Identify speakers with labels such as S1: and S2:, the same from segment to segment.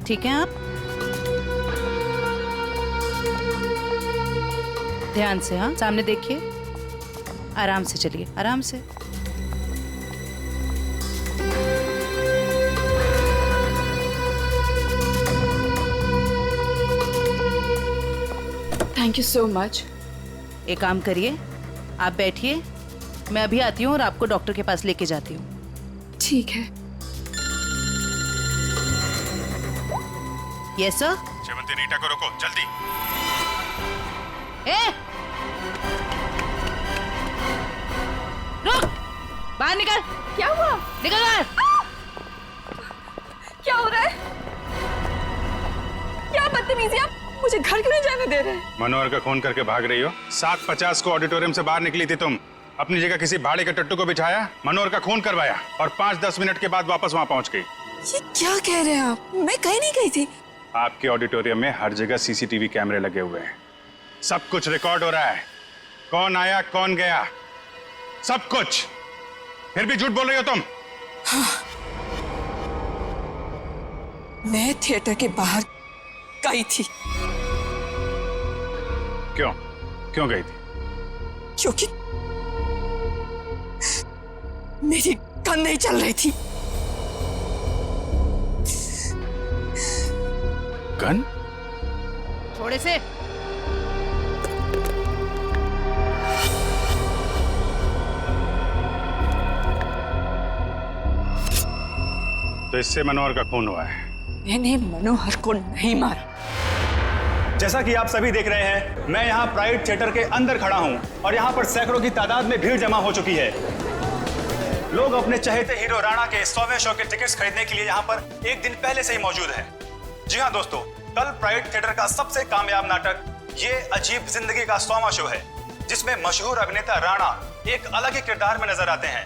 S1: ठीक है आप? ध्यान से, हाँ, सामने देखिए, आराम से चलिए, आराम से।
S2: Thank you so much.
S1: एक काम करिए, आप बैठिए, मैं अभी आती हूँ और आपको डॉक्टर के पास लेके जाती हूँ।
S2: ठीक है।
S1: Yes sir.
S3: शेवंती, रीटा को रोको, जल्दी।
S1: ए! रुक! बाहर निकल!
S2: क्या हुआ?
S1: निकल बाहर!
S2: क्या हो रहा है? क्या बदतमीजी, आप मुझे घर क्यों नहीं जाने दे रहे?
S3: मनोहर का खून करके भाग रही हो। 7:50 को ऑडिटोरियम से बाहर निकली थी तुम। अपनी जगह किसी भाड़े के टट्टू को बिठाया, मनोहर का खून करवाया और 5-10 मिनट के बाद वापस वहां पहुंच गई।
S2: ये क्या कह रहे हैं आप? मैं कहीं नहीं गई थी।
S3: आपके ऑडिटोरियम में हर जगह सीसीटीवी कैमरे लगे हुए हैं, सब कुछ रिकॉर्ड हो रहा है। कौन आया, कौन गया, सब कुछ। फिर भी झूठ बोल रही हो तुम।
S2: हाँ। मैं थिएटर के बाहर गई थी।
S3: क्यों क्यों गई थी?
S2: क्योंकि मेरी गन नहीं चल रही थी।
S3: गन?
S1: थोड़े से।
S3: तो इससे मनोहर का खून हुआ है।
S2: मैंने मनोहर को नहीं मारा।
S4: जैसा कि आप सभी देख रहे हैं, मैं यहाँ प्राइड थिएटर के अंदर खड़ा हूँ और यहाँ पर सैकड़ों की तादाद में भीड़ जमा हो चुकी है। लोग अपने चहेते हीरो राणा के 100वें शो के टिकट्स खरीदने के लिए यहाँ पर एक दिन पहले से ही मौजूद हैं। जी हाँ दोस्तों, कल प्राइड थिएटर का सबसे कामयाब नाटक ये अजीब जिंदगी का 100वां शो है, जिसमें मशहूर अभिनेता राणा एक अलग ही किरदार में नजर आते हैं।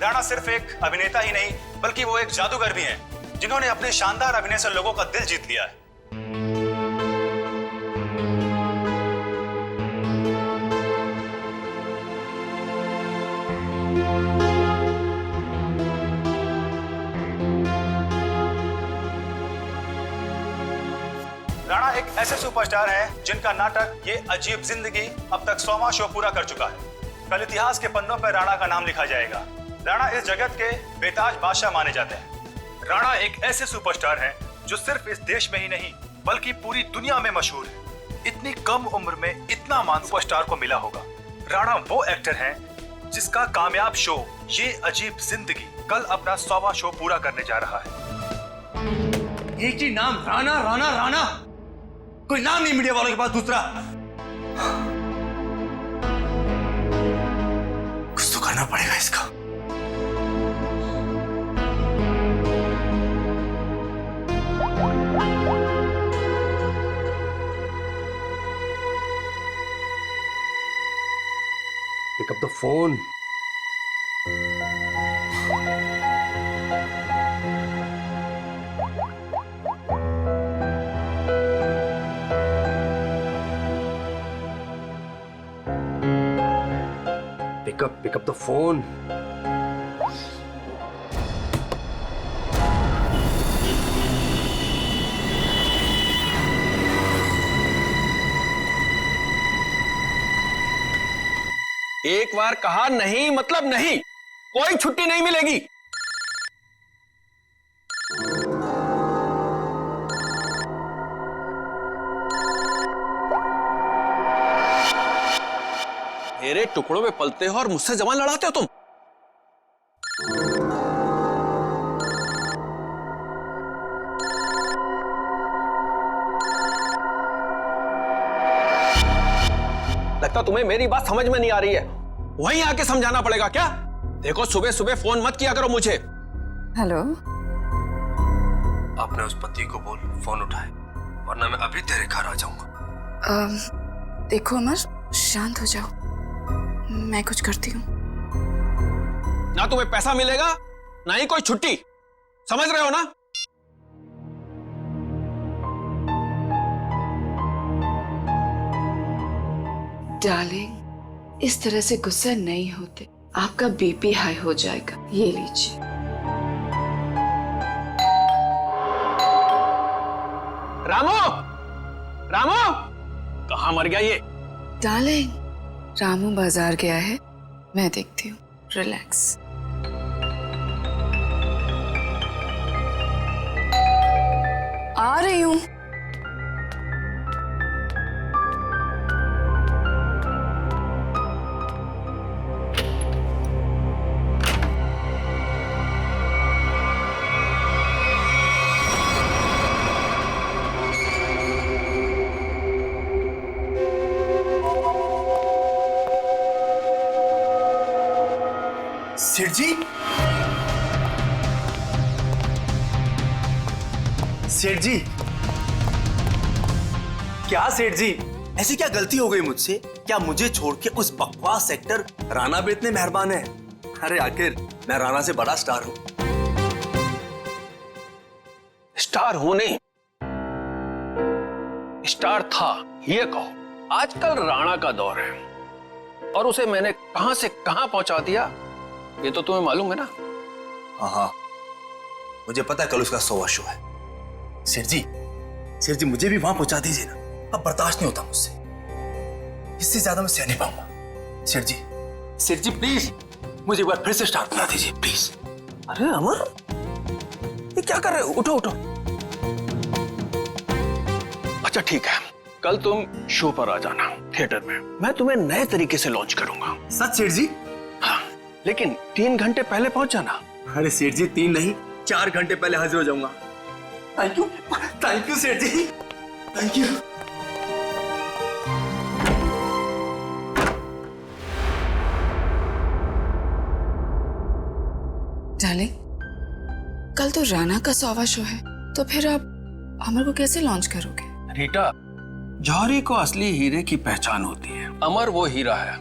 S4: राणा सिर्फ एक अभिनेता ही नहीं, बल्कि वो एक जादूगर भी हैं, जिन्होंने अपने शानदार अभिनय से लोगों का दिल जीत लिया है। राणा एक ऐसे सुपरस्टार हैं जिनका नाटक ये अजीब जिंदगी अब तक 100वां शो पूरा कर चुका है। कल इतिहास के पन्नों पर राणा का नाम लिखा जाएगा। राणा इस जगत के बेताज बादशाह माने जाते हैं। राणा एक ऐसे सुपरस्टार हैं जो सिर्फ इस देश में ही नहीं बल्कि पूरी दुनिया में मशहूर है। इतनी कम उम्र में इतना मान सुपरस्टार को मिला होगा। राणा वो एक्टर हैं जिसका कामयाब शो ये अजीब जिंदगी कल अपना 100वां शो पूरा करने जा रहा है।
S5: एक ही नाम, राणा राणा राणा। कोई नाम नहीं मीडिया वालों के पास दूसरा। कुछ तो करना पड़ेगा इसका।
S6: Pick up the phone. Pick up the phone.
S5: एक बार कहा नहीं मतलब नहीं, कोई छुट्टी नहीं मिलेगी। मेरे टुकड़ों में पलते हो और मुझसे जबान लड़ाते हो तुम। लगता तुम्हें मेरी बात समझ में नहीं आ रही है। वहीं आके समझाना पड़ेगा क्या? देखो, सुबह सुबह फोन मत किया करो मुझे।
S2: हेलो।
S6: अपने उस पति को बोल फोन उठाए, वरना मैं अभी तेरे घर आ जाऊंगा।
S2: देखो अमर, शांत हो जाओ, मैं कुछ करती हूँ।
S5: ना तुम्हें पैसा मिलेगा ना ही कोई छुट्टी, समझ रहे हो ना?
S2: डार्लिंग, इस तरह से गुस्सा नहीं होते, आपका बीपी हाई हो जाएगा। ये लीजिए।
S5: रामू, रामू, कहाँ मर गया ये?
S2: डार्लिंग, रामू बाजार गया है, मैं देखती हूँ। रिलैक्स। आ रही हूँ।
S7: सेठ जी, सेठ जी, क्या सेठ जी, ऐसी क्या गलती हो गई मुझसे? क्या मुझे छोड़ के उस बकवास एक्टर राणा पे इतने मेहरबान है? अरे आखिर मैं राणा से बड़ा स्टार हूं।
S5: स्टार हूं नहीं, स्टार था ये कहो। आजकल राणा का दौर है और उसे मैंने कहां से कहां पहुंचा दिया ये तो तुम्हें मालूम है ना?
S7: हाँ, मुझे पता है कल उसका 100वां शो है। सेठ जी मुझे भी वहां पहुंचा दीजिए ना, अब बर्दाश्त नहीं होता मुझसे, इससे ज्यादा मैं सह नहीं पाऊंगा। सेठ जी प्लीज मुझे एक बार फिर से स्टार बना दीजिए प्लीज।
S5: अरे अमर, ये क्या कर रहे हो? उठो उठो। अच्छा ठीक है, कल तुम शो पर आ जाना थिएटर में, मैं तुम्हें नए तरीके से लॉन्च करूंगा।
S7: सच सेठ जी?
S5: हाँ, लेकिन 3 घंटे पहले पहुंच जाना।
S7: अरे सेठ जी 3 नहीं 4 घंटे पहले हाजिर हो जाऊंगा। थैंक यू सेठ जी, थैंक यू।
S2: डार्लिंग, कल तो राणा का 100वां शो है, तो फिर आप अमर को कैसे लॉन्च करोगे?
S5: रीटा, जौहरी को असली हीरे की पहचान होती है। अमर वो हीरा है,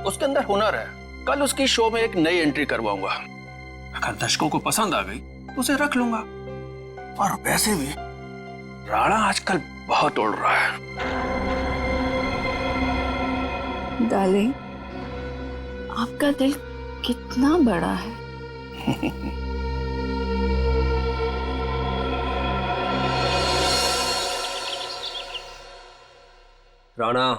S5: उसके अंदर हुनर है। कल उसकी शो में एक नई एंट्री करवाऊंगा, अगर दर्शकों को पसंद आ गई तो उसे रख लूंगा। और वैसे भी राणा आजकल बहुत उड़ रहा है।
S2: डार्लिंग, आपका दिल कितना बड़ा है।
S6: राणा,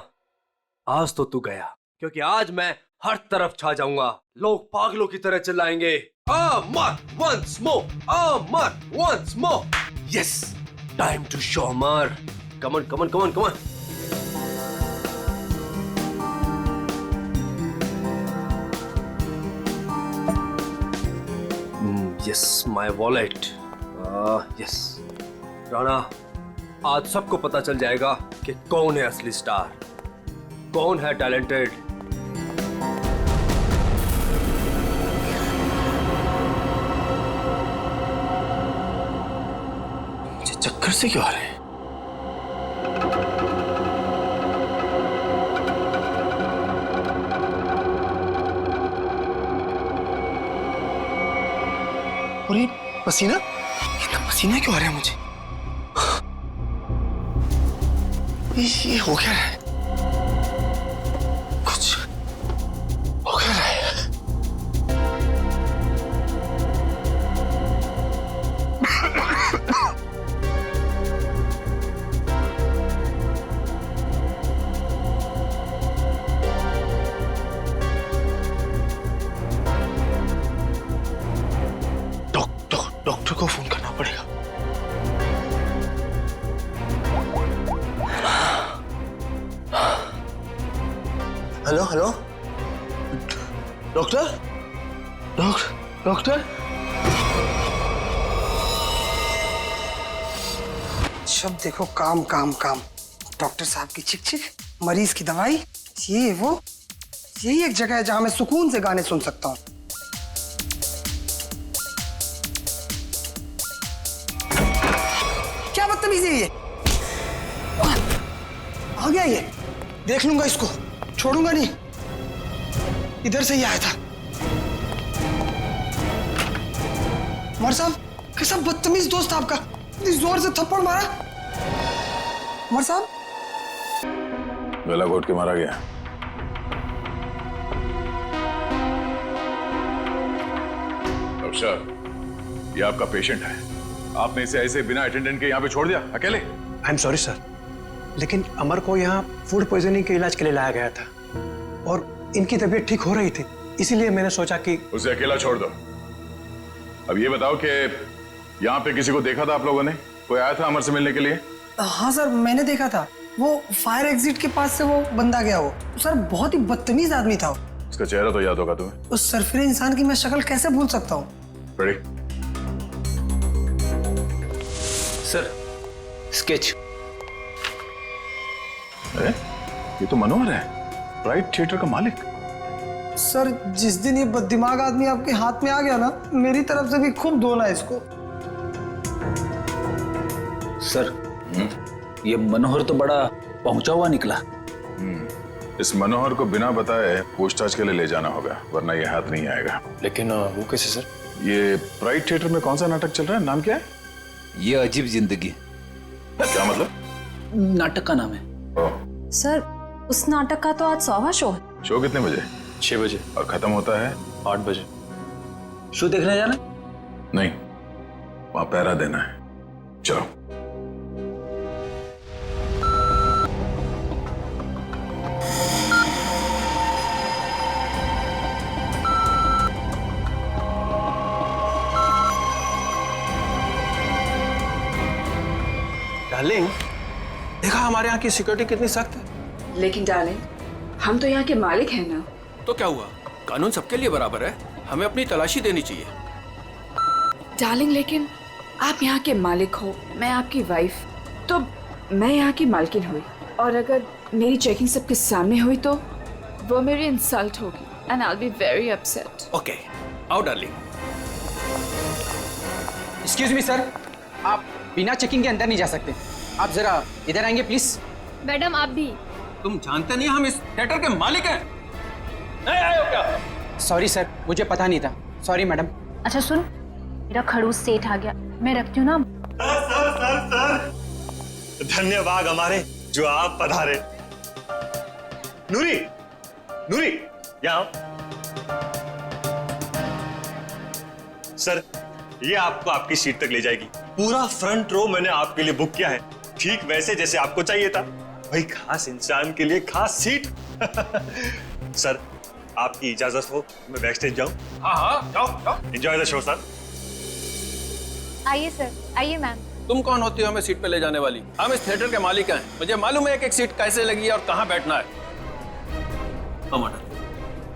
S6: आज तो तू गया, क्योंकि आज मैं हर तरफ छा जाऊंगा। लोग पागलों की तरह चिल्लाएंगे, Amar once more, Amar once more. Yes, time to show Amar. Come on, come on, come on, come on. Yes, my wallet. Yes Rana, आज सबको पता चल जाएगा कि कौन है असली स्टार, कौन है टैलेंटेड। मुझे चक्कर से क्यों आ रहे हैं?
S7: और ये पसीना, इतना पसीना क्यों आ रहा है मुझे? ये हो क्या रहा है? कुछ हो क्या रहा है? डॉक्टर को फोन करना पड़ेगा। Hello hello, doctor doctor.
S8: शब्द देखो, काम काम काम। डॉक्टर साहब की चिक चिक, मरीज की दवाई, ये वो, यही एक जगह है जहां मैं सुकून से गाने सुन सकता हूँ। क्या बदतमीजी है ये? आ गया ये, देख लूंगा इसको, छोड़ूंगा नहीं। इधर से ही आया था। मर साहब, कैसा बदतमीज दोस्त आपका, इतनी जोर से थप्पड़ मारा। मर साहब,
S3: गला घोट के मारा गया। डॉक्टर साहब, ये आपका पेशेंट है, आपने इसे ऐसे बिना अटेंडेंट के यहाँ पे छोड़ दिया अकेले?
S9: आई एम सॉरी सर, लेकिन अमर को यहाँ फूड पॉइजनिंग के इलाज के लिए लाया गया था और इनकी तबीयत ठीक हो रही थी, इसीलिए मैंने सोचा कि
S3: उसे अकेला छोड़ दो। अब ये बताओ कि यहाँ पे किसी को देखा था आप लोगों ने? कोई आया था अमर से मिलने के लिए?
S8: हाँ सर, मैंने देखा था, वो फायर एग्जिट के पास से वो बंदा गया। वो सर बहुत ही बदतमीज आदमी था।
S3: उसका चेहरा तो याद होगा तुम्हें?
S8: उस सरफिरे इंसान की मैं शक्ल कैसे भूल सकता हूँ?
S3: रेडी?
S5: Sir, sketch.
S3: अरे ये तो मनोहर है, प्राइड थिएटर का मालिक।
S8: सर जिस दिन ये बददिमाग आदमी आपके हाथ में आ गया ना, मेरी तरफ से भी खूब धोना इसको।
S10: सर, ये मनोहर तो बड़ा पहुंचा हुआ निकला।
S3: इस मनोहर को बिना बताए पूछताछ के लिए ले जाना होगा, वरना ये हाथ नहीं आएगा।
S6: लेकिन वो कैसे सर?
S3: ये प्राइड थिएटर में कौन सा नाटक चल रहा है? नाम क्या है?
S10: ये अजीब जिंदगी।
S3: क्या मतलब?
S10: नाटक का नाम है।
S3: ओह,
S11: सर, उस नाटक का तो आज 100वां शो है।
S3: शो कितने बजे?
S6: 6 बजे।
S3: और खत्म होता है?
S6: 8 बजे।
S10: शो देखने जाना?
S3: नहीं, वहां पहरा देना है। चलो।
S5: डार्लिंग, देखा हमारे यहाँ की सिक्योरिटी कितनी सख्त है।
S2: लेकिन डार्लिंग, हम तो यहाँ के मालिक हैं ना।
S5: तो क्या हुआ, कानून सबके लिए बराबर है, हमें अपनी तलाशी देनी चाहिए।
S2: डार्लिंग, लेकिन आप यहाँ के मालिक हो, मैं आपकी वाइफ, तो मैं यहाँ की मालकिन हुई, और अगर मेरी चेकिंग सबके सामने हुई तो वो मेरी इंसल्ट होगी and I will be very upset.
S5: Okay, आओ डार्लिंग।
S12: एक्सक्यूज मी सर, आप बिना चेकिंग के अंदर नहीं जा सकते। आप जरा इधर आएंगे प्लीज।
S11: मैडम आप भी।
S5: तुम जानते नहीं हम इस थिएटर के मालिक हैं? नहीं आए हो क्या?
S12: सॉरी सर, मुझे पता नहीं था। Sorry madam.
S11: अच्छा सुन, मेरा खड़ूस सेठ आ गया, मैं रखती हूँ ना।
S4: सर धन्यवाद हमारे जो आप पधारे। नूरी, नूरी यहाँ। सर ये आपको आपकी सीट तक ले जाएगी। पूरा फ्रंट रो मैंने आपके लिए बुक किया है, ठीक वैसे जैसे आपको चाहिए था। भाई खास इंसान के लिए खास सीट। सर आपकी इजाजत हो मैं बैक स्टेज जाऊं?
S5: हाँ हाँ, जाओ जाओ।
S4: Enjoy the show sir.
S11: आइए सर, आइए मैम।
S5: तुम कौन होती हो हमें सीट पे ले जाने वाली? हम इस थिएटर के मालिक हैं, मुझे मालूम है एक एक सीट कैसे लगी है और कहाँ बैठना है।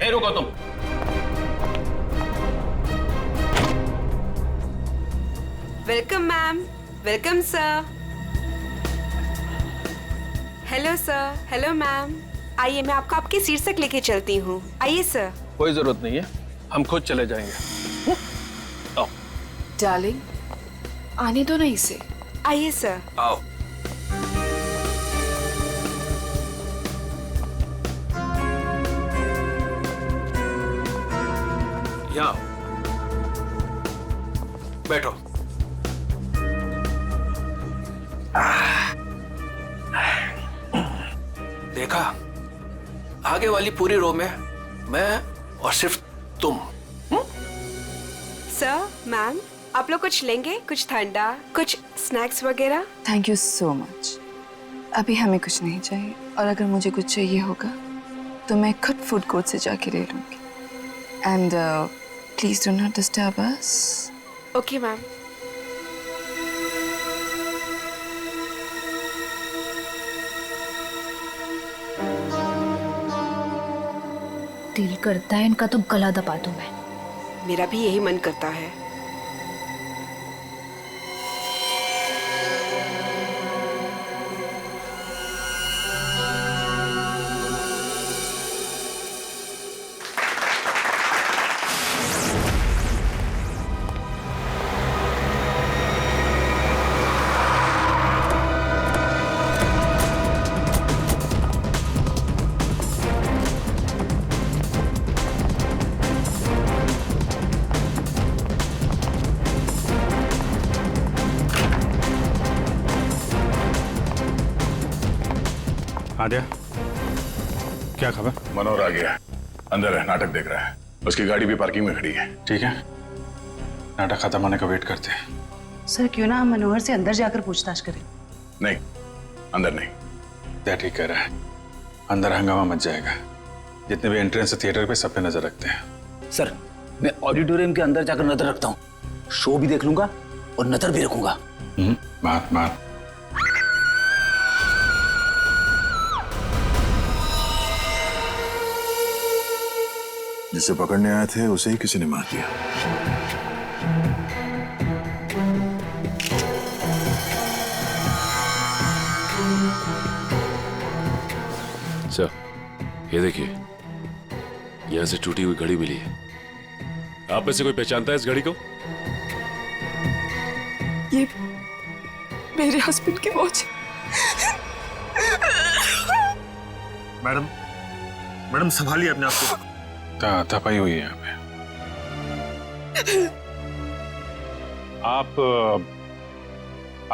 S5: ए रुको तुम।
S13: Welcome ma'am, welcome sir. Hello sir, hello ma'am. आइए मैं आपको आपकी सीट तक लेके चलती हूँ। आइए सर।
S5: कोई जरूरत नहीं है, हम खुद चले जाएंगे। आओ।
S2: डार्लिंग, आने दो ना इसे।
S13: आइए सर।
S5: आओ। यहाँ बैठो। देखा, आगे वाली पूरी रो में मैं और सिर्फ तुम।
S13: सर, मैम, आप लोग कुछ लेंगे? कुछ ठंडा, कुछ स्नैक्स वगैरह?
S2: Thank you so much. अभी हमें कुछ नहीं चाहिए, और अगर मुझे कुछ चाहिए होगा तो मैं खुद फूड कोर्ट से जाके ले लूंगी। And please do not disturb us.
S13: Okay ma'am.
S11: दिल करता है इनका तो गला दबा दूं मैं।
S13: मेरा भी यही मन करता है।
S3: आद्या, क्या खबर? मनोहर आ गया, अंदर है, नाटक देख रहा है। उसकी गाड़ी भी पार्किंग में खड़ी है। ठीक है, नाटक खत्म होने का वेट करते हैं।
S1: सर क्यों ना हम मनोहर से अंदर जाकर पूछताछ करें?
S3: नहीं, अंदर नहीं। क्या ठीक कह रहा है, अंदर हंगामा मच जाएगा। जितने भी एंट्रेंस थिएटर पे सब पे नजर रखते हैं।
S10: सर मैं ऑडिटोरियम के अंदर जाकर नजर रखता हूँ, शो भी देख लूंगा और नजर भी रखूंगा।
S3: मार।
S14: जिसे पकड़ने आए थे उसे ही किसी ने मार दिया।
S15: सर ये देखिए, यहां से टूटी हुई घड़ी मिली है। आप में से कोई पहचानता है इस घड़ी को?
S2: ये मेरे हस्बैंड की वॉच।
S14: मैडम संभालिए अपने आप को।
S3: तपाई हुई है यहाँ पे।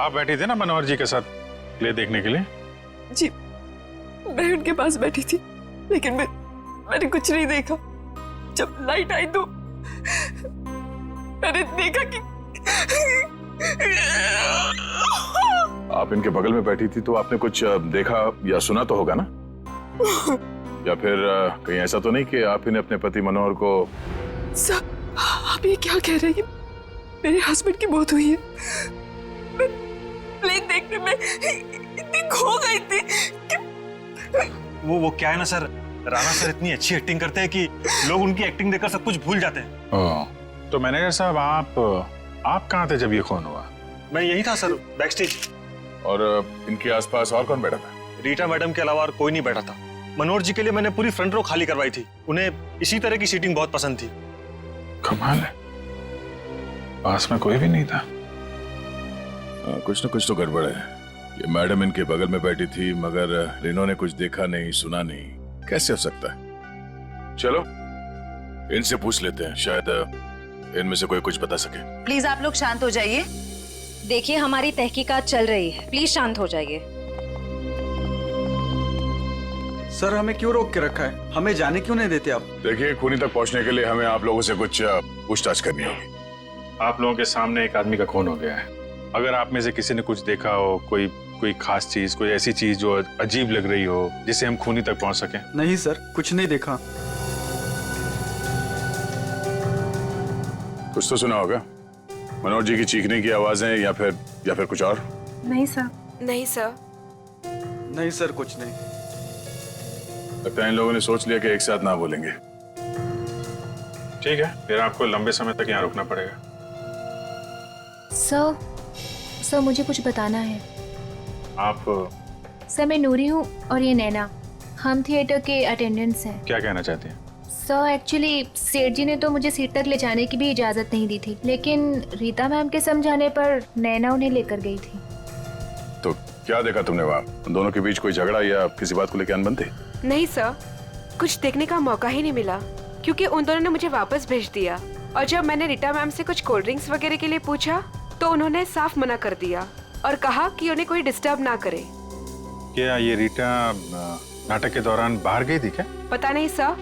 S3: आप बैठी थी ना मनोहर जी के साथ प्ले देखने के लिए?
S2: जी मैं उनके पास बैठी थी, लेकिन मैंने कुछ नहीं देखा। जब लाइट आई तो मैंने देखा कि
S14: आप इनके बगल में बैठी थी तो आपने कुछ देखा या सुना तो होगा ना? या फिर कहीं ऐसा तो नहीं कि आप इन्हें अपने पति मनोहर को?
S2: सर आप ये क्या कह रहे हैं? मेरे हस्बैंड की मौत हुई है। मैं प्ले देखने में इतनी खो गई थी कि
S4: वो क्या है ना सर, राणा सर इतनी अच्छी एक्टिंग करते हैं कि लोग उनकी एक्टिंग देखकर सब कुछ भूल जाते हैं।
S3: तो मैनेजर साहब आप कहाँ थे जब ये खून हुआ?
S4: मैं यही था सर, बैकस्टेज।
S14: और इनके आसपास और कौन बैठा था?
S4: रीटा मैडम के अलावा और कोई नहीं बैठा था। मनोहर जी के लिए मैंने पूरी फ्रंट रो खाली करवाई थी। उन्हें इसी तरह की सीटिंग बहुत पसंद थी।
S3: कमाल है, पास में कोई भी नहीं था।
S14: कुछ न कुछ तो गड़बड़ है। ये मैडम इनके बगल में बैठी थी मगर इन्होंने कुछ देखा नहीं, सुना नहीं, कैसे हो सकता है? चलो इनसे पूछ लेते हैं, शायद इनमें से कोई कुछ बता सके।
S1: प्लीज आप लोग शांत हो जाइए।
S11: देखिए हमारी तहकीकात चल रही है, प्लीज शांत हो जाइए।
S12: सर हमें क्यों रोक के रखा है? हमें जाने क्यों नहीं देते आप?
S14: देखिए खूनी तक पहुंचने के लिए हमें आप लोगों से कुछ पूछताछ करनी होगी।
S3: आप लोगों के सामने एक आदमी का खून हो गया है। अगर आप में से किसी ने कुछ देखा हो, कोई खास चीज, कोई ऐसी चीज जो अजीब लग रही हो जिससे हम खूनी तक पहुंच सकें।
S12: नहीं सर, कुछ नहीं देखा।
S14: कुछ तो सुना होगा, मनोहर जी की चीखने की आवाजें या फिर कुछ और?
S13: नहीं सर। नहीं सर।
S12: नहीं सर, कुछ नहीं।
S14: लगता है इन लोगों ने सोच लिया कि एक साथ ना बोलेंगे।
S3: ठीक है, फिर आपको लंबे समय तक यहाँ रुकना पड़ेगा।
S11: सर मुझे कुछ बताना है।
S3: आप?
S11: सर मैं नूरी हूँ और ये नैना, हम थिएटर के अटेंडेंट्स हैं।
S3: क्या कहना चाहते हैं?
S11: सर एक्चुअली सेठ जी ने तो मुझे सीट तक ले जाने की भी इजाजत नहीं दी थी, लेकिन रीता मैम के समझाने पर नैना उन्हें लेकर गई थी।
S14: तो क्या देखा तुमने वहाँ? दोनों के बीच कोई झगड़ा या किसी बात को लेकर अनबन थी?
S13: नहीं सर, कुछ देखने का मौका ही नहीं मिला क्योंकि उन दोनों ने मुझे वापस भेज दिया। और जब मैंने रीता मैम से कुछ कोल्ड ड्रिंक्स वगैरह के लिए पूछा तो उन्होंने साफ मना कर दिया और कहा कि उन्हें कोई डिस्टर्ब ना करे।
S3: क्या ये रीटा नाटक के दौरान बाहर गई थी क्या?
S13: पता नहीं सर,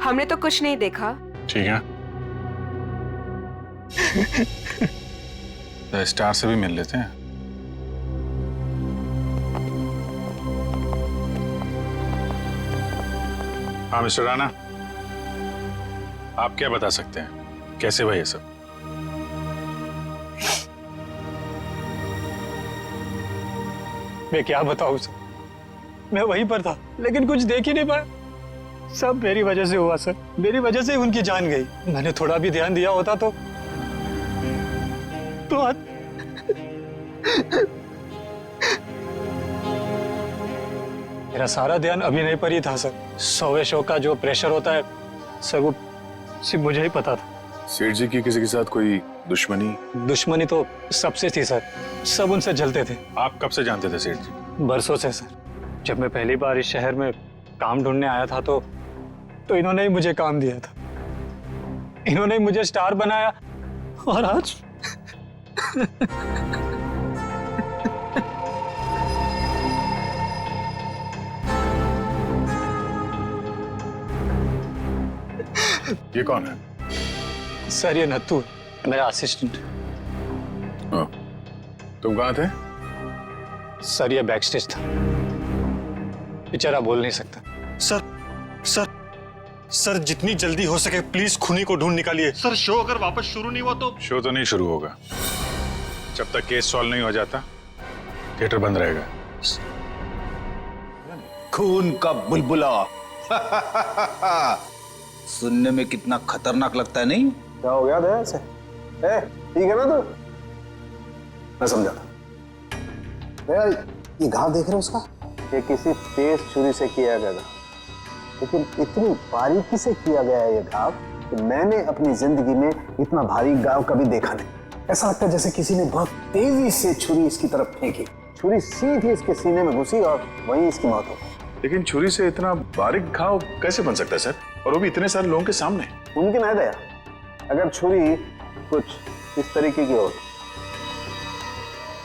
S13: हमने तो कुछ नहीं देखा।
S3: ठीक है, तो स्टार से भी मिल लेते हैं। हाँ मिस्टर राणा, आप क्या बता सकते हैं, कैसे हुआ ये सब?
S9: मैं क्या बताऊं सर, मैं वहीं पर था लेकिन कुछ देख ही नहीं पाया। सब मेरी वजह से हुआ सर, मेरी वजह से उनकी जान गई। मैंने थोड़ा भी ध्यान दिया होता तो आज मेरा सारा ध्यान अभिनय पर ही था सर। 100वें शो का जो प्रेशर होता है सर, वो सिर्फ मुझे ही पता था।
S14: सेठ जी की किसी के साथ कोई दुश्मनी?
S9: दुश्मनी तो सबसे थी सर, सब उनसे जलते थे।
S3: आप कब से जानते थे सेठ जी?
S9: बरसों से सर। जब मैं पहली बार इस शहर में काम ढूंढने आया था तो इन्होंने ही मुझे काम दिया था, इन्होंने ही मुझे स्टार बनाया। और आज
S14: ये कौन है?
S9: सर ये नत्थू, मेरा असिस्टेंट।
S14: तुम कहाँ थे?
S9: सर ये बैक स्टेज था, बेचारा बोल नहीं सकता।
S3: सर जितनी जल्दी हो सके प्लीज खूनी को ढूंढ निकालिए। सर शो अगर वापस शुरू नहीं हुआ तो? शो तो नहीं शुरू होगा जब तक केस सॉल्व नहीं हो जाता। थिएटर बंद रहेगा।
S10: खून का बुलबुला सुनने में कितना खतरनाक लगता है, नहीं?
S7: क्या हो गया दया से? ठीक है ना तू? मैं समझा था। दया, ये घाव देख रहे हो उसका? ये किसी तेज छुरी से किया गया था, लेकिन इतनी बारीकी से किया गया है ये घाव कि मैंने अपनी जिंदगी में इतना भारी घाव कभी देखा नहीं। ऐसा लगता है जैसे किसी ने बहुत तेजी से छुरी इसकी तरफ फेंकी, छुरी सीधी इसके सीने में घुसी और वहीं इसकी मौत हो गई।
S3: लेकिन छुरी से इतना बारीक घाव कैसे बन सकता है सर, और वो भी इतने सारे लोगों के सामने?
S7: मुमकिन है दया, अगर छुरी कुछ इस तरीके की हो।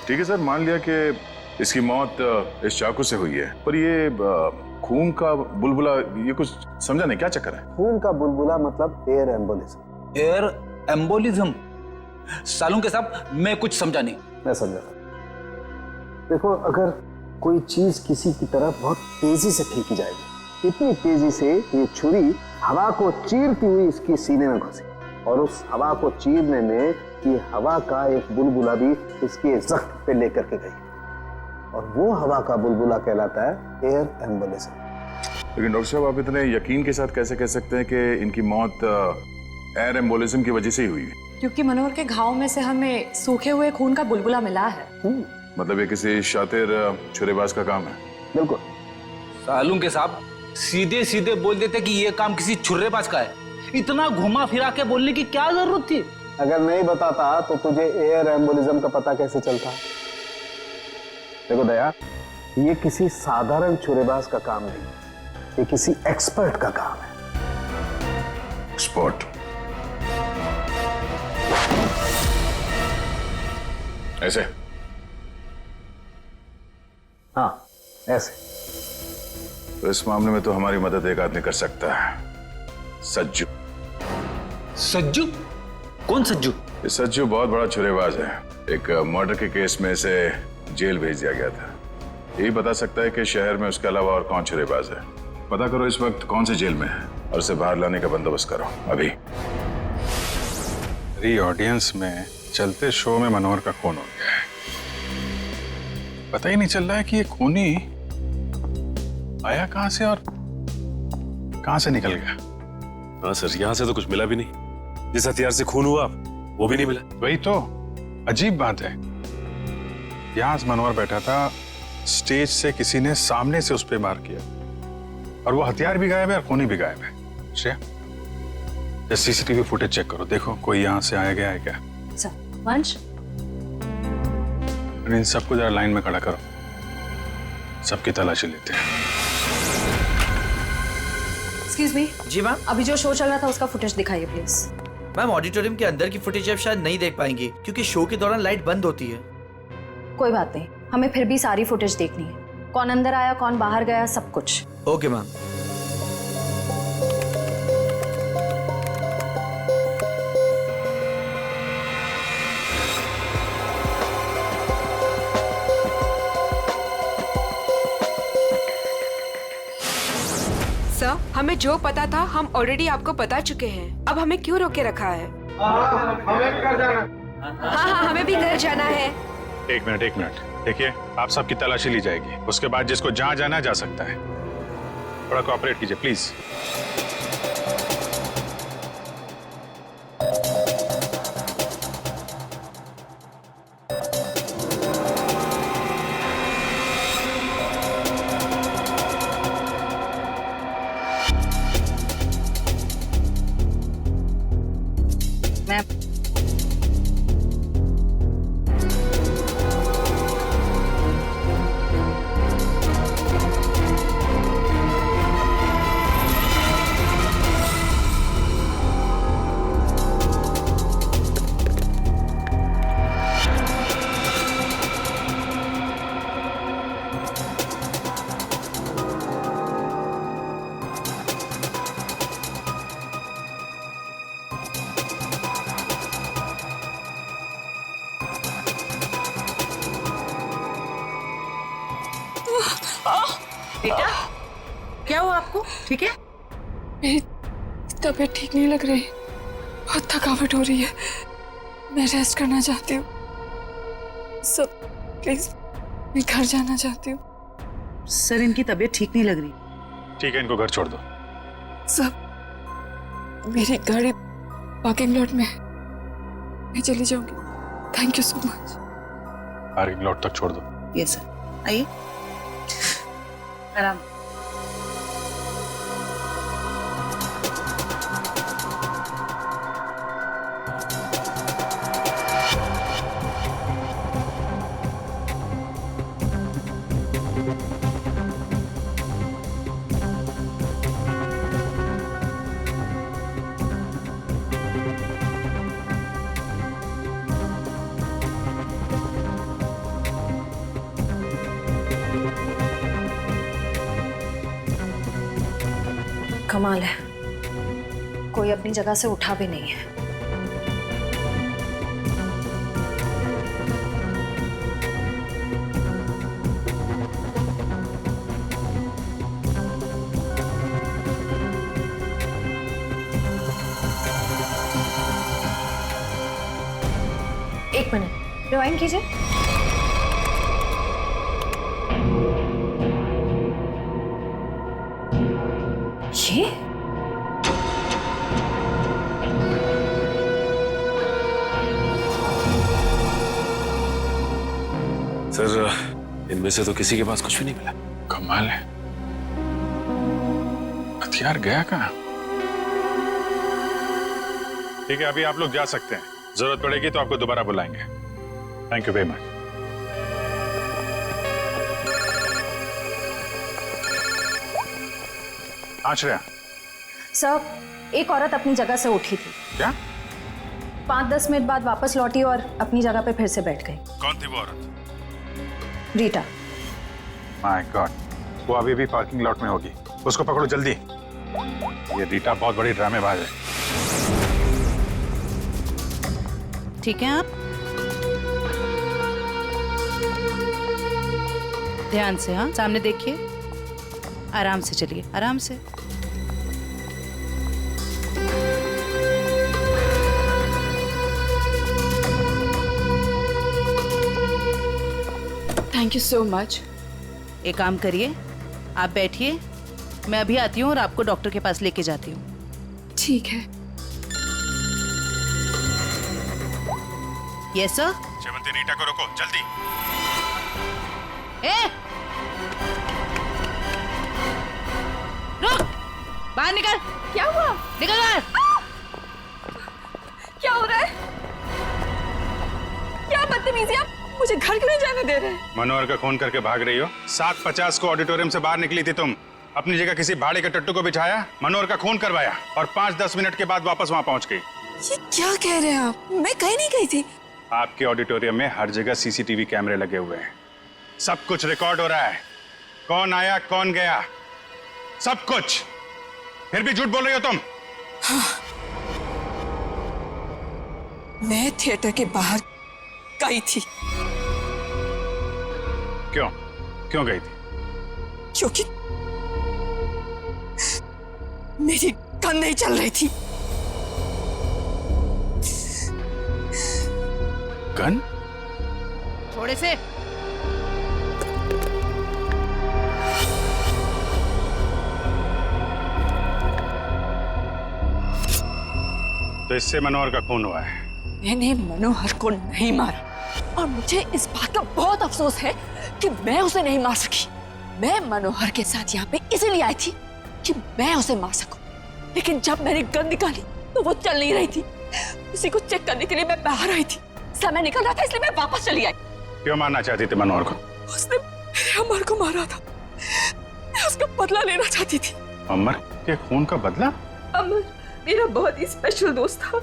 S3: ठीक है सर, मान लिया कि इसकी मौत इस चाकू से हुई है, पर ये खून का बुलबुला, ये कुछ समझा नहीं, क्या चक्कर है?
S7: खून का बुलबुला मतलब एयर एम्बोलिज्म।
S10: Air embolism? सालूं के साहब मैं कुछ समझा नहीं।
S7: मैं समझा। देखो, अगर कोई चीज किसी की तरफ बहुत तेजी से फेंकी जाएगी, इतनी तेजी से ये छुरी हवा को चीरती हुई इसके सीने में घुसी, और उस हवा को चीरने में ये हवा का एक बुलबुला भी इसके जख्म पे लेकर के गई, और वो हवा का बुलबुला कहलाता है एयर एम्बोलिज्म।
S3: लेकिन डॉक्टर साहब, आप इतने यकीन के साथ कैसे कह सकते हैं कि इनकी मौत एयर एम्बोलिज्म की वजह से ही हुई है?
S16: क्योंकि मनोहर के घाव में से हमें सूखे हुए खून का बुलबुला मिला है।
S3: मतलब ये किसी शातिर छुरेबाज का काम है?
S7: बिल्कुल।
S10: सालूं के साहब सीधे सीधे बोल देते कि ये काम किसी छुर्रेबाज का है, इतना घुमा फिरा के बोलने की क्या जरूरत थी?
S7: अगर नहीं बताता तो तुझे एयर एम्बोलिज्म का पता कैसे चलता? देखो दया, ये किसी साधारण छुरेबाज का काम नहीं, ये किसी एक्सपर्ट का काम है।
S3: एक्सपर्ट? ऐसे?
S7: हाँ, ऐसे।
S3: तो इस मामले में तो हमारी मदद एक आदमी कर सकता है, सज्जू।
S10: सज्जू? कौन सज्जू?
S3: ये सज्जू बहुत बड़ा छुरेबाज है। एक मर्डर के केस में इसे जेल भेज दिया गया था। यही बता सकता है कि शहर में उसके अलावा और कौन छुरेबाज है। पता करो इस वक्त कौन से जेल में है और उसे बाहर लाने का बंदोबस्त करो अभी। मेरी ऑडियंस में चलते शो में मनोहर का खून हो गया है। पता ही नहीं चल रहा है कि ये खूनी आया कहां से और कहां से निकल गया।
S15: हाँ सर, यहाँ से तो कुछ मिला भी नहीं। जिस हथियार से खून हुआ वो भी नहीं मिला।
S3: वही तो अजीब बात है। यहां मनोहर बैठा था, स्टेज से किसी ने सामने से उस पर वार किया, और वो हथियार भी गायब है और खूनी भी गायब है। श्रेया, सीसीटीवी फुटेज चेक करो, देखो कोई यहां से आया गया है क्या।
S16: सर, वंश,
S3: इन सबको जरा लाइन में खड़ा करो, सबकी तलाशी लेते हैं।
S16: Excuse me.
S12: जी मैम।
S16: अभी जो शो चल रहा था उसका फुटेज दिखाइए प्लीज।
S12: मैम, ऑडिटोरियम के अंदर की फुटेज आप शायद नहीं देख पाएंगे क्योंकि शो के दौरान लाइट बंद होती है।
S16: कोई बात नहीं, हमें फिर भी सारी फुटेज देखनी है, कौन अंदर आया कौन बाहर गया, सब कुछ।
S12: Okay ma'am.
S13: सर, हमें जो पता था हम ऑलरेडी आपको बता चुके हैं। अब हमें क्यों रोके रखा है?
S9: हमें घर जाना।
S13: हाँ, हमें भी घर जाना है।
S3: एक मिनट देखिए, आप सबकी तलाशी ली जाएगी, उसके बाद जिसको जहां जाना जा सकता है। थोड़ा कोऑपरेट कीजिए प्लीज।
S1: बेटा क्या हुआ आपको? ठीक है?
S2: मेरी तबीयत ठीक नहीं लग रही, बहुत थकावट हो रही है, मैं रेस्ट करना चाहती हूँ। सब प्लीज, मैं घर जाना चाहती हूँ।
S1: सर इनकी तबीयत ठीक नहीं लग रही।
S3: ठीक है, इनको घर छोड़ दो।
S2: सब मेरी गाड़ी पार्किंग लॉट में है, मैं चली जाऊंगी। Thank you so much.
S3: Parking lot तक छोड़ दो।
S1: यस सर, आइए आराम।
S16: कमाल है, कोई अपनी जगह से उठा भी नहीं है। एक मिनट, रिवाइंड कीजिए। ये
S15: सर इनमें से तो किसी के पास कुछ भी नहीं मिला।
S3: कमाल है, हथियार गया कहाँ? ठीक है, अभी आप लोग जा सकते हैं, जरूरत पड़ेगी तो आपको दोबारा बुलाएंगे। Thank you very much. Ashraya.
S16: Sir, एक औरत अपनी जगह से उठी थी।
S3: क्या?
S16: 5-10 मिनट बाद वापस लौटी और अपनी जगह पे फिर से बैठ गई।
S3: कौन थी वो औरत?
S16: रीटा।
S3: माय गॉड, वो अभी भी पार्किंग लॉट में होगी, उसको पकड़ो जल्दी। ये रीटा बहुत बड़ी ड्रामेबाज है।
S1: ठीक है, आप ध्यान से, हाँ सामने देखिए, आराम से चलिए, आराम से।
S2: Thank you so much.
S1: एक काम करिए, आप बैठिए, मैं अभी आती हूँ और आपको डॉक्टर के पास लेके जाती हूँ।
S2: ठीक है।
S1: Yes sir.
S3: शेवंती, रीटा को रोको जल्दी।
S1: रुक, बाहर निकल।
S2: क्या हुआ?
S1: निकल बाहर।
S2: क्या हो रहा है? क्या बदतमीजी, आप मुझे घर क्यों नहीं जाने दे रहे?
S3: मनोहर का खून करके भाग रही हो। 7:50 को ऑडिटोरियम से बाहर निकली थी तुम, अपनी जगह किसी भाड़े के टट्टू को बिठाया, मनोहर का खून करवाया और 5-10 मिनट के बाद वापस वहां पहुंच गई।
S2: ये क्या कह रहे हैं आप? मैं कहीं नहीं गई थी।
S3: आपके ऑडिटोरियम में हर जगह सीसीटीवी कैमरे लगे हुए हैं, सब कुछ रिकॉर्ड हो रहा है, कौन आया कौन गया, सब कुछ। फिर भी झूठ बोल रही हो तुम।
S2: हाँ। मैं थिएटर के बाहर गई थी।
S3: क्यों गई थी?
S2: क्योंकि मेरी गन नहीं चल रही थी।
S3: गन?
S1: थोड़े से।
S3: तो इससे मनोहर का खून हुआ है।
S2: मैंने मनोहर को नहीं मारा और मुझे इस बात का बहुत अफसोस है कि मैं उसे नहीं मार सकी। मैं मनोहर के साथ यहाँ पे इसलिए आई थी कि मैं उसे मार सकूं, लेकिन जब मैंने गन निकाली तो वो चल नहीं रही थी। उसी को चेक करने के लिए मैं बाहर आई थी, समय निकल रहा था इसलिए मैं वापस चली आई।
S3: क्यों मारना चाहती थी मनोहर को?
S2: उसने मेरे अमर को मारा था, मैं उसका बदला लेना चाहती थी।
S3: अमर के खून का बदला?
S2: अमर मेरा बहुत ही स्पेशल दोस्त था,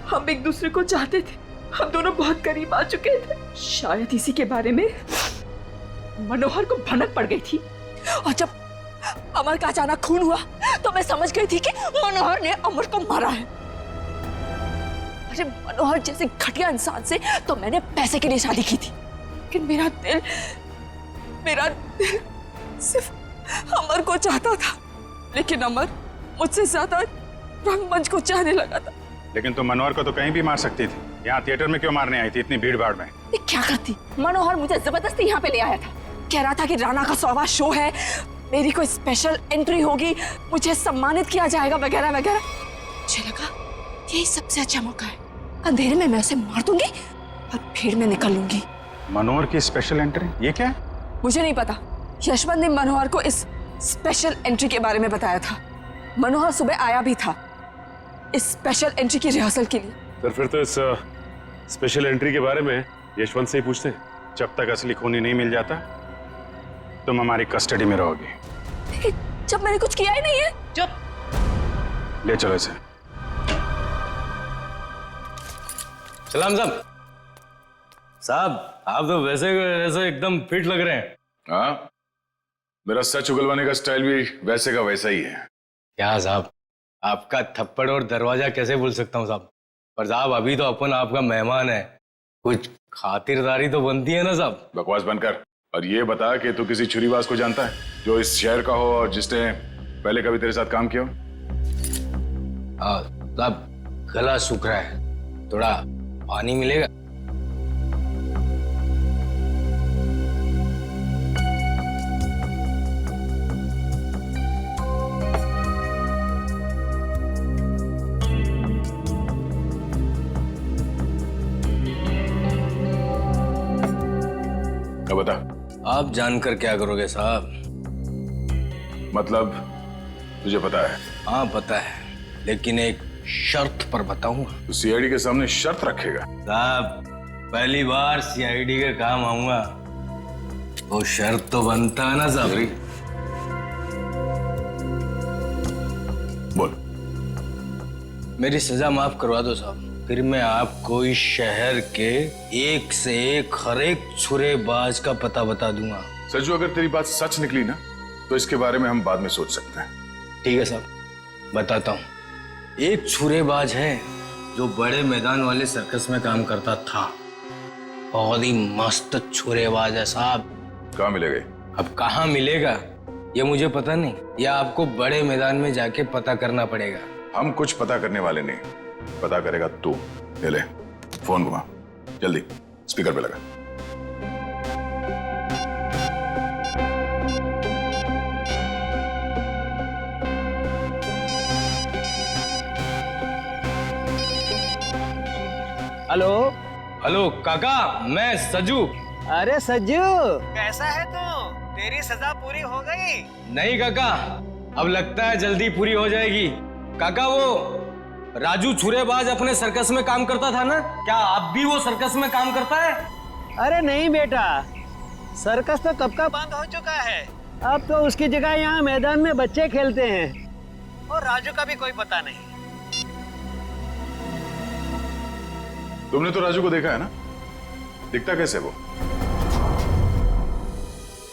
S2: हम एक दूसरे को चाहते थे, हम दोनों बहुत करीब आ चुके थे। शायद इसी के बारे में मनोहर को भनक पड़ गई थी और जब अमर का अचानक खून हुआ तो मैं समझ गई थी कि मनोहर ने अमर को मारा है। अरे मनोहर जैसे घटिया इंसान से तो मैंने पैसे के लिए शादी की थी, लेकिन मेरा दिल सिर्फ
S17: अमर को चाहता था, लेकिन अमर मुझसे ज्यादा रंगमंच को चाहने लगा था।
S3: लेकिन तुम मनोहर को तो कहीं भी मार सकती थी, यहाँ थिएटर में क्यों मारने आई थी इतनी भीड़ भाड़ में?
S17: क्या करती? मनोहर मुझे जबरदस्ती यहाँ पे ले आया था, कह रहा था कि राणा का 100वां शो है, मेरी कोई स्पेशल एंट्री होगी, मुझे सम्मानित किया जाएगा वगैरह वगैरह। मुझे लगा यही सबसे अच्छा मौका है, अंधेरे में मैं उसे मार दूंगी और भीड़ में निकल लूंगी।
S3: मनोहर की स्पेशल एंट्री, ये क्या है?
S17: मुझे नहीं पता, यशवंत ने मनोहर को इस स्पेशल एंट्री के बारे में बताया था। मनोहर सुबह आया भी था इस स्पेशल एंट्री की रिहर्सल के लिए।
S15: सर फिर तो इस स्पेशल एंट्री के बारे में यशवंत से ही पूछते हैं।
S3: जब तक असली खूनी नहीं मिल जाता तुम हमारी कस्टडी में रहोगी।
S17: लेकिन जब मैंने कुछ किया ही नहीं है।
S3: चुप, ले चलो इसे।
S6: सलाम साहब। साहब आप तो वैसे वैसे एकदम फिट लग रहे हैं।
S14: हाँ, मेरा सच उगलवाने का स्टाइल भी वैसे का वैसा ही है।
S6: क्या साहब, आपका थप्पड़ और दरवाजा कैसे भूल सकता हूँ साहब। पर साहब अभी तो अपन आपका मेहमान है, कुछ खातिरदारी तो बनती है ना साहब।
S14: बकवास बंद कर और ये बता कि तू किसी छुरीबाज को जानता है जो इस शहर का हो और जिसने पहले कभी तेरे साथ काम किया हो?
S6: हाँ साहब, गला सूख रहा है, थोड़ा पानी मिलेगा?
S14: बता।
S6: आप जानकर क्या करोगे साहब?
S14: मतलब तुझे पता है?
S6: हाँ पता है, लेकिन एक शर्त पर बताऊंगा।
S14: तो सीआईडी के सामने शर्त रखेगा?
S6: साहब पहली बार सीआईडी के काम आऊंगा, वो शर्त तो बनता है ना साहब।
S14: बोल।
S6: मेरी सजा माफ करवा दो साहब, फिर मैं आपको इस शहर के एक से एक हर एक छुरेबाज का पता बता दूंगा।
S14: सज्जू, अगर तेरी बात सच निकली ना तो इसके बारे में हम बाद में सोच सकते हैं।
S6: ठीक है साहब, बताता हूँ। एक छुरेबाज है जो बड़े मैदान वाले सर्कस में काम करता था, बहुत ही मस्त छुरेबाज है साहब।
S14: कहाँ मिलेगा?
S6: अब कहाँ मिलेगा ये मुझे पता नहीं, या आपको बड़े मैदान में जाके पता करना पड़ेगा।
S14: हम कुछ पता करने वाले नहीं, पता करेगा तू। ले फोन घुमा, जल्दी स्पीकर पे लगा।
S18: हेलो
S6: हेलो काका, मैं सज्जू।
S18: अरे सज्जू, कैसा है तू? तेरी सजा पूरी हो गई?
S6: नहीं काका, अब लगता है जल्दी पूरी हो जाएगी। काका वो राजू छुरेबाज अपने सर्कस में काम करता था ना, क्या आप भी वो सर्कस में काम करता है?
S18: अरे नहीं बेटा, सर्कस तो कब का बंद हो चुका है। अब तो उसकी जगह यहाँ मैदान में बच्चे खेलते हैं, और राजू का भी कोई पता नहीं।
S14: तुमने तो राजू को देखा है ना, दिखता कैसे वो?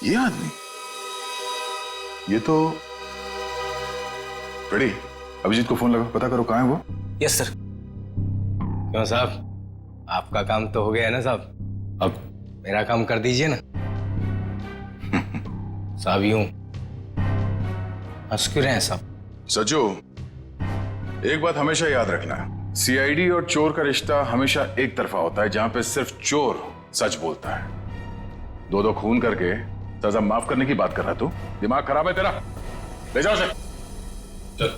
S14: ये आदमी, ये तो रेडी। अभिजीत को फोन लगा, पता करो कहाँ है वो।
S6: Yes sir. क्यों साहब, आपका काम तो हो गया है ना साहब, अब मेरा काम कर दीजिए ना। साहब यूं हंस क्यों रहे हैं साहब?
S14: सज्जू, एक बात हमेशा याद रखना, सीआईडी और चोर का रिश्ता हमेशा एक तरफा होता है, जहां पे सिर्फ चोर सच बोलता है। दो खून करके सजा माफ करने की बात कर रहा तू? दिमाग खराब है तेरा? ले जाओ सर। चल।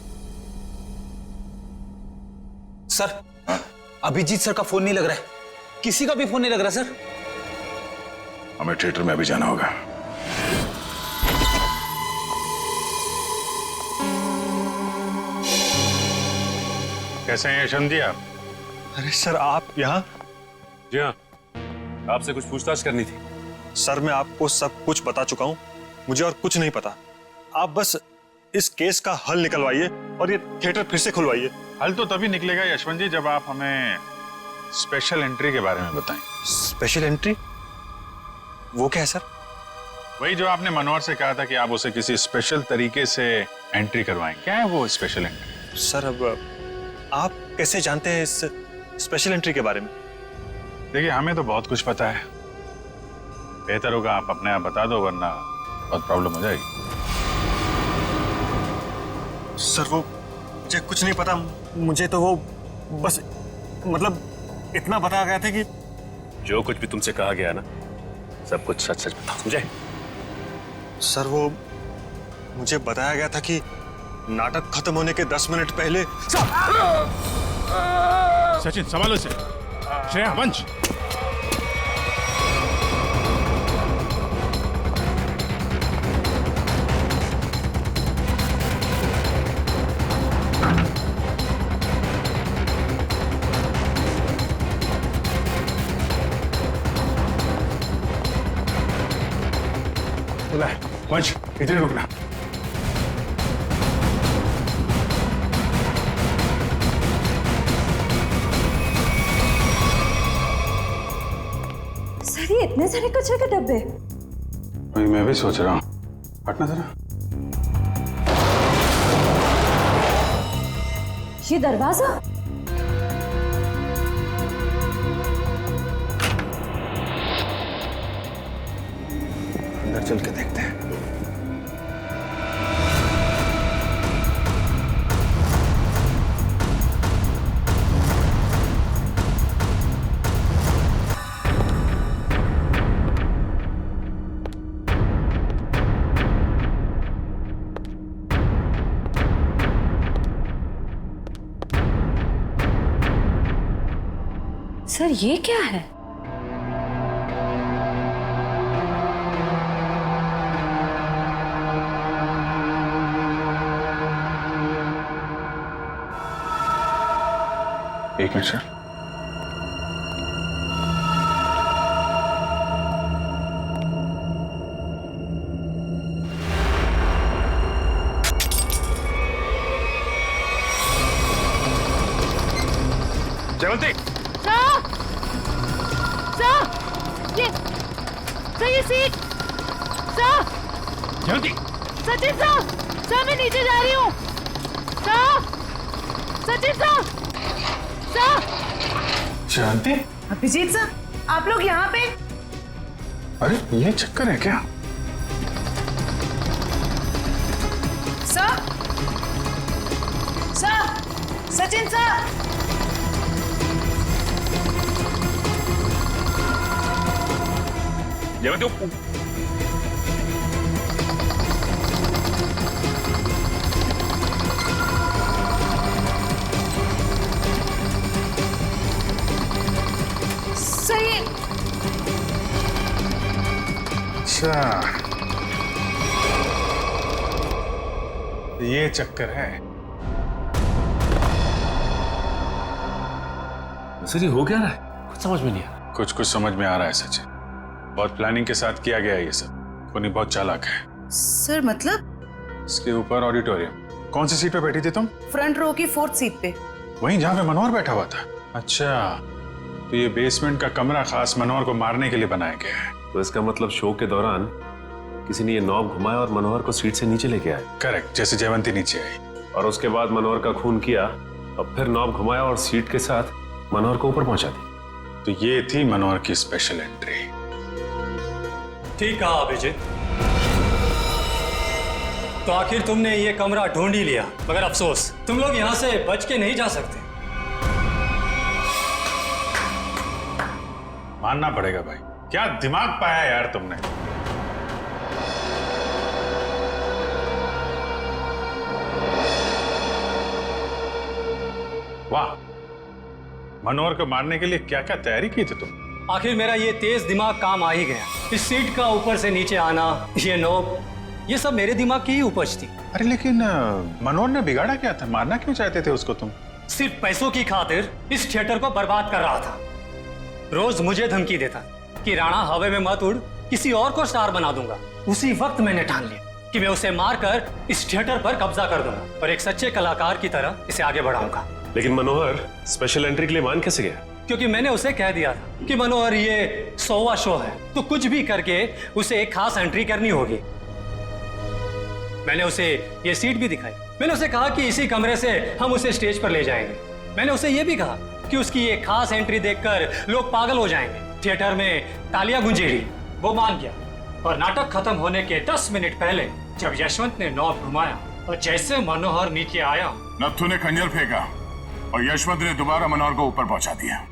S10: सर, अभिजीत सर का फोन नहीं लग रहा है, किसी का भी फोन नहीं लग रहा सर।
S14: हमें थिएटर में अभी जाना होगा।
S3: कैसे हैं यशवंत जी आप?
S4: अरे सर आप यहाँ?
S15: जी हाँ, आपसे कुछ पूछताछ करनी थी।
S4: सर मैं आपको सब कुछ बता चुका हूँ, मुझे और कुछ नहीं पता। आप बस इस केस का हल निकलवाइए और ये थिएटर फिर से खुलवाइए।
S3: हल तो तभी निकलेगा यशवंत जी जब आप हमें स्पेशल एंट्री के बारे में बताएं।
S4: Special entry? वो क्या है सर?
S3: वही जो आपने मनोहर से कहा था कि आप उसे किसी स्पेशल तरीके से एंट्री करवाएं। क्या है वो स्पेशल एंट्री?
S4: सर अब आप कैसे जानते हैं इस स्पेशल एंट्री के बारे में?
S3: देखिए हमें तो बहुत कुछ पता है, बेहतर होगा आप अपने आप बता दो, वरना बहुत प्रॉब्लम हो जाएगी।
S4: सर वो मुझे कुछ नहीं पता। मुझे तो वो बस मतलब इतना बताया गया था कि
S15: जो कुछ भी तुमसे कहा गया ना, सब कुछ सच सच बताओ, समझे?
S4: सर वो मुझे बताया गया था कि नाटक खत्म होने के 10 मिनट पहले
S14: सचिन संभालो से। श्रेया, वंश।
S3: वंश, इधर रुकना।
S16: सर ये इतने सारे कचरे के डब्बे।
S3: वही मैं भी सोच रहा हूँ। हटना जरा।
S16: ये दरवाजा,
S4: अंदर चल के देखते हैं।
S16: सर ये क्या है?
S3: एक मिनट सर।
S4: जयवंती,
S1: ये सीट। सर,
S14: जल्दी।
S1: सचिन सर, सर मैं नीचे जा रही हूँ। Sir, Sachin sir, sir.
S3: शांति,
S1: अभिजीत सर, आप लोग यहाँ पे?
S3: अरे ये चक्कर है क्या?
S1: Sir, sir, Sachin sir.
S14: Jayvanti,
S1: सही।
S3: अच्छा, ये चक्कर है।
S15: सर ये हो क्या रहा है? कुछ समझ में नहीं आ रहा।
S3: कुछ कुछ समझ में आ रहा है सचिन। बहुत प्लानिंग के साथ किया गया है ये सब। कोनी बहुत चालाक है।
S1: सर मतलब?
S3: इसके ऊपर ऑडिटोरियम। कौन सी सीट पे बैठी थी तुम?
S1: फ्रंट रो की 4th सीट पे।
S3: वहीं जहाँ पे मनोहर बैठा हुआ था। अच्छा, तो ये बेसमेंट का कमरा खास मनोहर को मारने के लिए बनाया गया है।
S15: तो इसका मतलब शो के दौरान किसी ने ये नॉब घुमाया और मनोहर को सीट से नीचे लेके आए।
S3: करेक्ट, जैसे जयवंती नीचे आई
S15: और उसके बाद मनोहर का खून किया और फिर नॉब घुमाया और सीट के साथ मनोहर को ऊपर पहुंचा दी।
S3: तो ये थी मनोहर की स्पेशल एंट्री।
S4: ठीक कहा अभिजीत। तो आखिर तुमने ये कमरा ढूंढ ही लिया, मगर अफसोस तुम लोग यहाँ से बच के नहीं जा सकते।
S3: मानना पड़ेगा भाई, क्या दिमाग पाया यार तुमने। वाह, मनोहर को मारने के लिए क्या क्या तैयारी की थी तुम।
S4: आखिर मेरा ये तेज दिमाग काम आ ही गया। इस सीट का ऊपर से नीचे आना, ये नोब, ये सब मेरे दिमाग की ही उपज थी।
S3: अरे लेकिन मनोहर ने बिगाड़ा क्या था? मारना क्यों चाहते थे उसको तुम?
S4: सिर्फ पैसों की खातिर इस थिएटर को बर्बाद कर रहा था। रोज मुझे धमकी देता कि राणा हवा में मत उड़, किसी और को स्टार बना दूंगा। उसी वक्त मैंने ठान लिया कि मैं उसे मारकर इस थिएटर पर कब्जा कर दूंगा और एक सच्चे कलाकार की तरह इसे आगे बढ़ाऊंगा।
S15: लेकिन मनोहर स्पेशल एंट्री के लिए मान कैसे गया?
S4: क्योंकि मैंने उसे कह दिया था कि मनोहर ये 100वां शो है, तो कुछ भी करके उसे एक खास एंट्री करनी होगी। मैंने उसे ये सीट भी दिखाई। मैंने उसे कहा कि इसी कमरे से हम उसे स्टेज पर ले जाएंगे। मैंने उसे ये भी कहा कि उसकी ये खास एंट्री देखकर लोग पागल हो जाएंगे, थिएटर में तालियां गूंजेगी। वो मान गया और नाटक खत्म होने के 10 मिनट पहले जब यशवंत ने नॉब घुमाया
S9: और जैसे मनोहर नीचे आया,
S14: नत्थु ने खंजर फेंका और यशवंत ने दोबारा मनोहर को ऊपर पहुंचा दिया।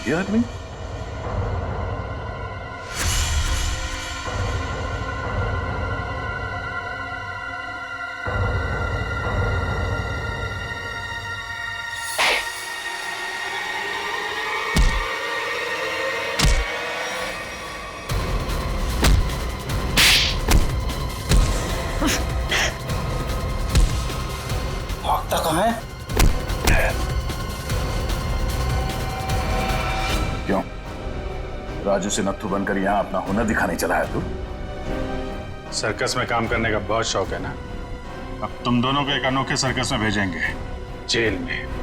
S14: ये आदमी
S7: भागता कहाँ है?
S14: क्यों? राजू से नत्थु बनकर यहाँ अपना हुनर दिखाने चला है तू?
S3: सर्कस में काम करने का बहुत शौक है ना। अब तुम दोनों को एक अनोखे सर्कस में भेजेंगे, जेल में।